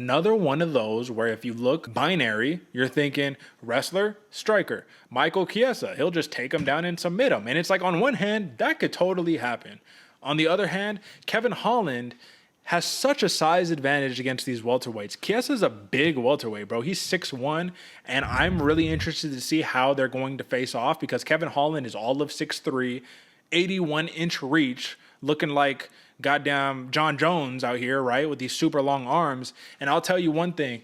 another one of those where if you look binary, you're thinking wrestler, striker. Michael Chiesa, he'll just take him down and submit him. And it's like, on one hand, that could totally happen. On the other hand, Kevin Holland has such a size advantage against these welterweights. Chiesa's a big welterweight, bro. He's 6'1", and I'm really interested to see how they're going to face off because Kevin Holland is all of 6'3", 81-inch reach, looking like goddamn John Jones out here, right, with these super long arms. And I'll tell you one thing.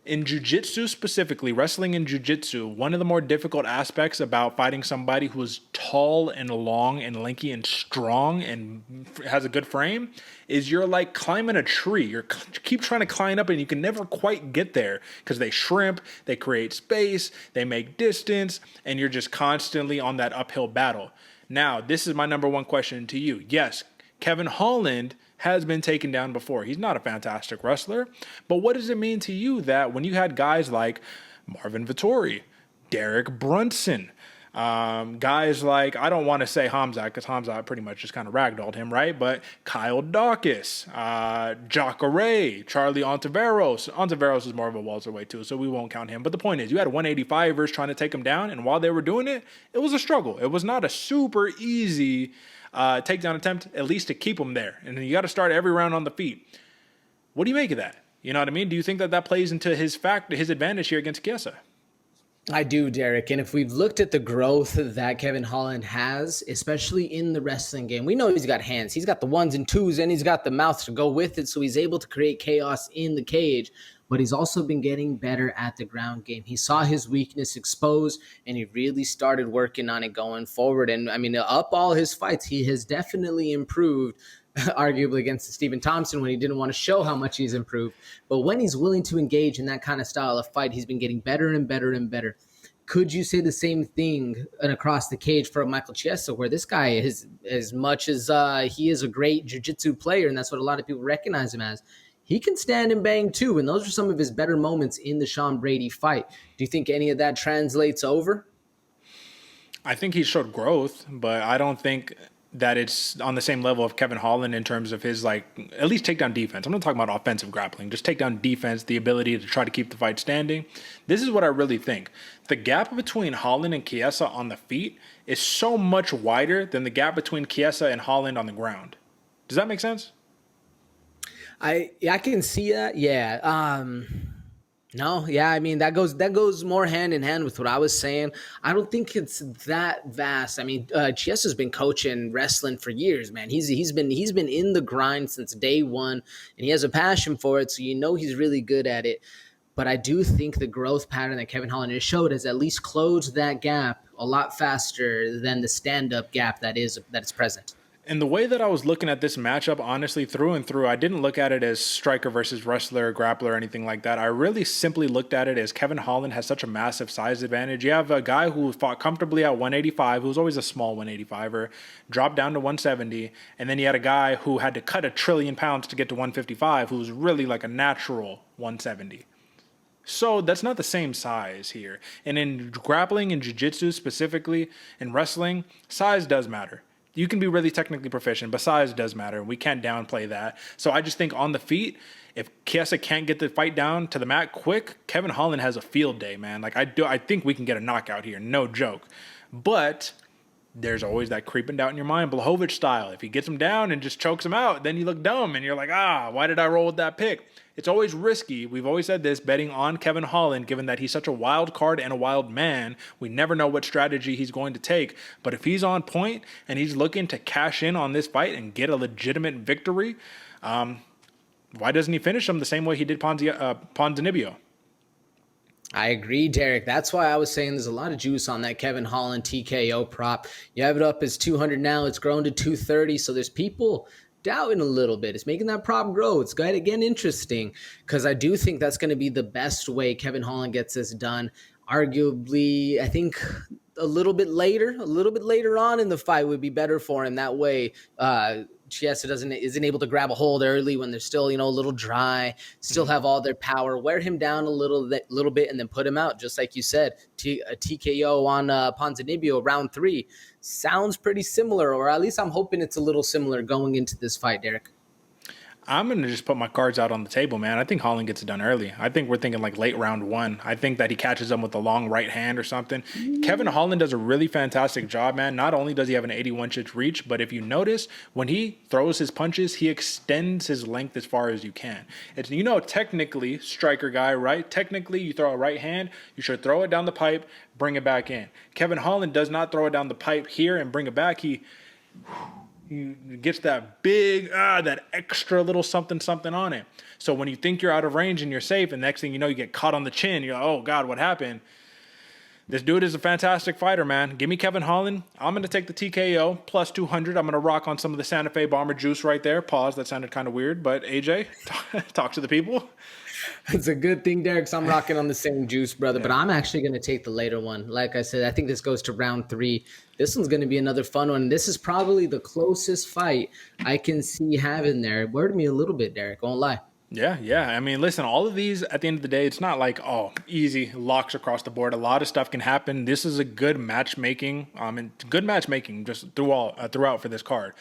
In jiu-jitsu specifically, wrestling and jiu-jitsu, one of the more difficult aspects about fighting somebody who is tall and long and lanky and strong and has a good frame is you're like climbing a tree. You keep trying to climb up and you can never quite get there because they shrimp, they create space, they make distance, and you're just constantly on that uphill battle. Now, this is my number one question to you. Yes, Kevin Holland has been taken down before. He's not a fantastic wrestler, but what does it mean to you that when you had guys like Marvin Vettori, Derek Brunson, guys like, I don't want to say Hamzat because Hamzat pretty much just kind of ragdolled him, right? But Kyle Dawkins, Jacare, Charlie Ontiveros. Ontiveros is more of a welterweight too, so we won't count him. But the point is, you had 185ers trying to take him down, and while they were doing it, it was a struggle. It was not a super easy takedown attempt, at least to keep him there. And you got to start every round on the feet. What do you make of that? You know what I mean? Do you think that that plays into his advantage here against Chiesa? I do, Derek. And if we've looked at the growth that Kevin Holland has, especially in the wrestling game, we know he's got hands. He's got the ones and twos, and he's got the mouth to go with it. So he's able to create chaos in the cage. But he's also been getting better at the ground game. He saw his weakness exposed, and he really started working on it going forward. And, I mean, up all his fights, he has definitely improved, arguably against Stephen Thompson when he didn't want to show how much he's improved. But when he's willing to engage in that kind of style of fight, he's been getting better and better and better. Could you say the same thing across the cage for Michael Chiesa, where this guy is, as much as he is a great jiu-jitsu player, and that's what a lot of people recognize him as, he can stand and bang too, and those are some of his better moments in the Sean Brady fight. Do you think any of that translates over? I think he showed growth, but I don't think that it's on the same level of Kevin Holland in terms of his, like, at least takedown defense. I'm not talking about offensive grappling, just takedown defense, the ability to try to keep the fight standing. This is what I really think. The gap between Holland and Chiesa on the feet is so much wider than the gap between Chiesa and Holland on the ground. Does that make sense? I can see that. Yeah. No. Yeah. I mean, that goes more hand in hand with what I was saying. I don't think it's that vast. I mean, Chiesa's been coaching wrestling for years, man. He's been in the grind since day one, and he has a passion for it. So you know he's really good at it. But I do think the growth pattern that Kevin Holland has showed has at least closed that gap a lot faster than the stand-up gap that is present. And the way that I was looking at this matchup, honestly, through and through, I didn't look at it as striker versus wrestler, grappler, or anything like that. I really simply looked at it as Kevin Holland has such a massive size advantage. You have a guy who fought comfortably at 185, who was always a small 185er, dropped down to 170, and then you had a guy who had to cut 1 trillion pounds to get to 155, who was really like a natural 170. So that's not the same size here. And in grappling and jiu-jitsu specifically, in wrestling, size does matter. You can be really technically proficient, but size does matter. We can't downplay that. So I just think on the feet, if Chiesa can't get the fight down to the mat quick, Kevin Holland has a field day, man. Like I think we can get a knockout here, no joke. But there's always that creeping doubt in your mind, Blachowicz style. If he gets him down and just chokes him out, then you look dumb and you're like, why did I roll with that pick? It's always risky. We've always said this, betting on Kevin Holland, given that he's such a wild card and a wild man. We never know what strategy he's going to take. But if he's on point and he's looking to cash in on this fight and get a legitimate victory, why doesn't he finish him the same way he did Ponzinibbio? I agree, Derek. That's why I was saying there's a lot of juice on that Kevin Holland TKO prop. You have it up as 200 now. It's grown to 230. So there's people doubting a little bit. It's making that prop grow. It's going to get interesting because I do think that's going to be the best way Kevin Holland gets this done. Arguably, I think a little bit later on in the fight would be better for him. That way, Chiesa isn't able to grab a hold early when they're still, a little dry, still have all their power, wear him down a little bit, and then put him out. Just like you said, a TKO on Ponzinibbio round 3 sounds pretty similar, or at least I'm hoping it's a little similar going into this fight, Derek. I'm going to just put my cards out on the table, man. I think Holland gets it done early. I think we're thinking like late round one. I think that he catches them with a long right hand or something. Kevin Holland does a really fantastic job, man. Not only does he have an 81-inch reach, but if you notice, when he throws his punches, he extends his length as far as you can. It's, technically, striker guy, right? Technically, you throw a right hand, you should throw it down the pipe, bring it back in. Kevin Holland does not throw it down the pipe here and bring it back. He gets that big, that extra little something on it. So when you think you're out of range and you're safe, and next thing you know, you get caught on the chin. You're like, oh, God, what happened? This dude is a fantastic fighter, man. Give me Kevin Holland. I'm going to take the TKO plus 200. I'm going to rock on some of the Santa Fe Bomber juice right there. Pause. That sounded kind of weird. But AJ, talk to the people. It's a good thing, Derek, 'cause I'm rocking on the same juice, brother. But I'm actually going to take the later one. Like I said, I think this goes to round 3. This one's going to be another fun one. This is probably the closest fight I can see having there. It worried me a little bit, Derek. Won't lie. Yeah. I mean, listen, all of these, at the end of the day, it's not like, easy locks across the board. A lot of stuff can happen. This is a good matchmaking, just throughout for this card.